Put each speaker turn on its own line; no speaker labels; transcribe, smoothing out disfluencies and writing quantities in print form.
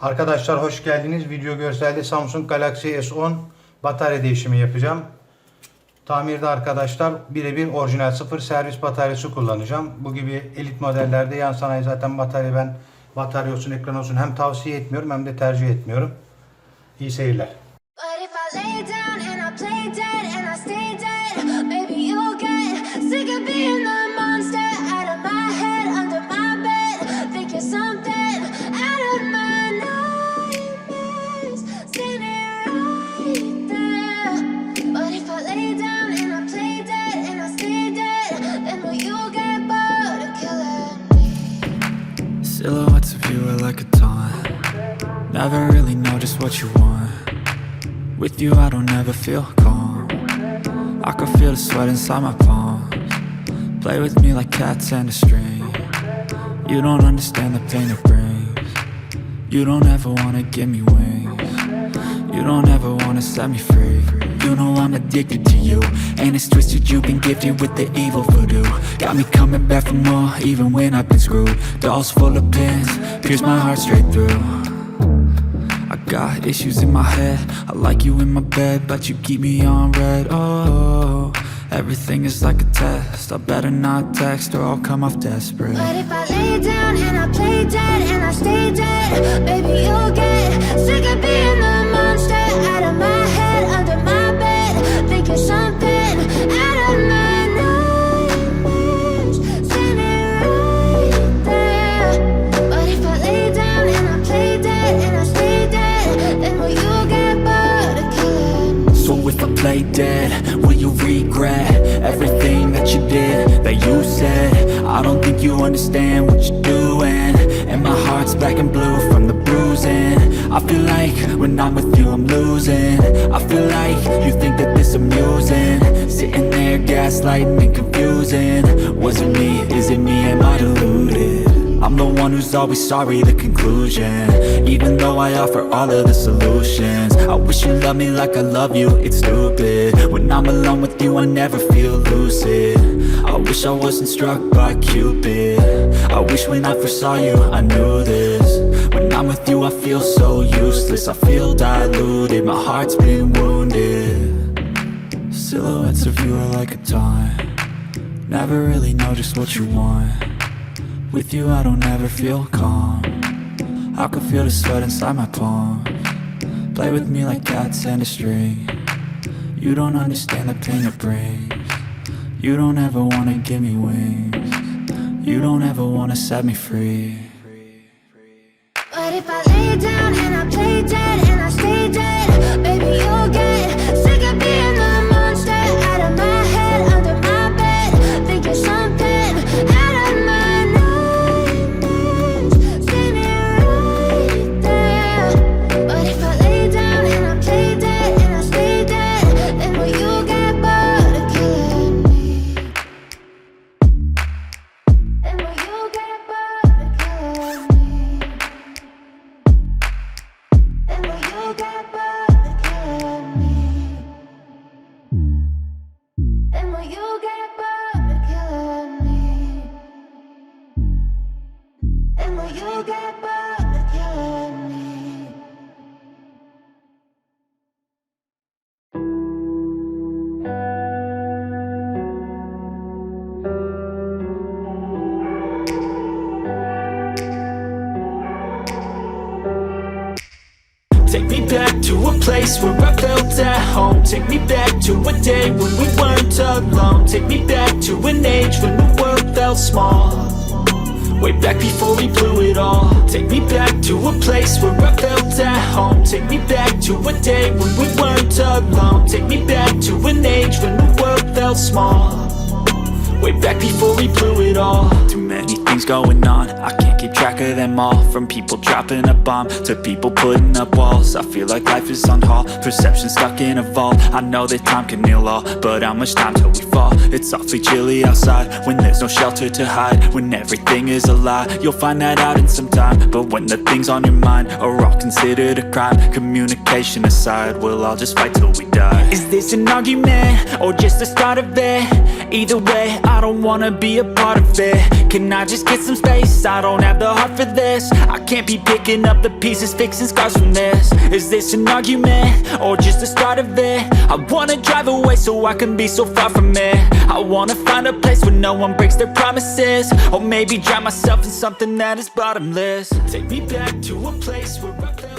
Arkadaşlar hoş geldiniz. Video görselde Samsung Galaxy S10 batarya değişimi yapacağım. Tamirde arkadaşlar birebir orijinal sıfır servis bataryası kullanacağım. Bu gibi elit modellerde yan sanayi zaten batarya olsun, ekran olsun hem tavsiye etmiyorum hem de tercih etmiyorum. İyi seyirler.
Silhouettes of you are like a taunt. Never really know just what you want. With you I don't ever feel calm. I can feel the sweat inside my palms. Play with me like cats and a string. You don't understand the pain it brings. You don't ever wanna give me wings. You don't ever wanna set me free. You know I'm addicted to you, and it's twisted, you've been gifted with the evil voodoo. Got me coming back for more, even when I've been screwed. Dolls full of pins, pierce my heart straight through. I got issues in my head, I like you in my bed, but you keep me on red. Oh, everything is like a test, I better not text or I'll come off desperate.
But if I lay down and I play dead and I stay dead, baby you'll get sick of being the monster out of my head, under my bed, thinking something out of my nightmares, standing right there. But if I lay down and I play dead and I stay dead, then will you get bored of killing me?
So if I play dead, will you regret everything that you did, that you said? I don't think you understand what you're doing, and my heart's black and blue from the bruising. I feel like when I'm with you I'm losing. I feel like you think that this amusing, sitting there gaslighting and confusing. Was it me? Is it me? Am I deluded? I'm the one who's always sorry, the conclusion. Even though I offer all of the solutions, I wish you loved me like I love you, it's stupid. When I'm alone with you I never feel lucid. I wish I wasn't struck by Cupid. I wish when I first saw you I knew this. When I'm with you I feel so useless, I feel diluted, my heart's been wounded. Silhouettes of you are like a taunt. Never really know just what you want. With you I don't ever feel calm. I can feel the sweat inside my palms. Play with me like cats and a string. You don't understand the pain it brings. You don't ever wanna give me wings. You don't ever wanna set me free.
But if I lay down and I play dead and I stay dead, baby you'll get sick of being the monster out of my head, under my bed, thinking something out of my nightmares, standing right there. But if I lay down and I play dead and I stay dead, then will you get bored of killing me? Then will you get bored of killing me? And will you get bored of killing me? And will you get bored of killing me? And will you get bored of killing me?
Take me back to a place where I felt at home. Take me back to a day when we weren't alone. Take me back to an age when the world felt small, way back before we blew it all. Take me back to a place where I felt at home. Take me back to a day when we weren't alone. Take me back to an age when the world felt small, way back before we blew it all. Too many things going on, I can't keep track of them all. From people dropping a bomb to people putting up walls. I feel like life is on hold, perception stuck in a vault. I know that time can heal all, but how much time till we fall? It's awfully chilly outside, when there's no shelter to hide. When everything is a lie, you'll find that out in some time. But when the things on your mind are all considered a crime, communication aside, we'll all just fight till we die. Is this an argument, or just the start of it? Either way, I don't wanna be a part of it. Can I just just get some space. I don't have the heart for this. I can't be picking up the pieces, fixing scars from this. Is this an argument, or just the start of it? I wanna drive away so I can be so far from it. I wanna find a place where no one breaks their promises. Or maybe drown myself in something that is bottomless. Take me back to a place where I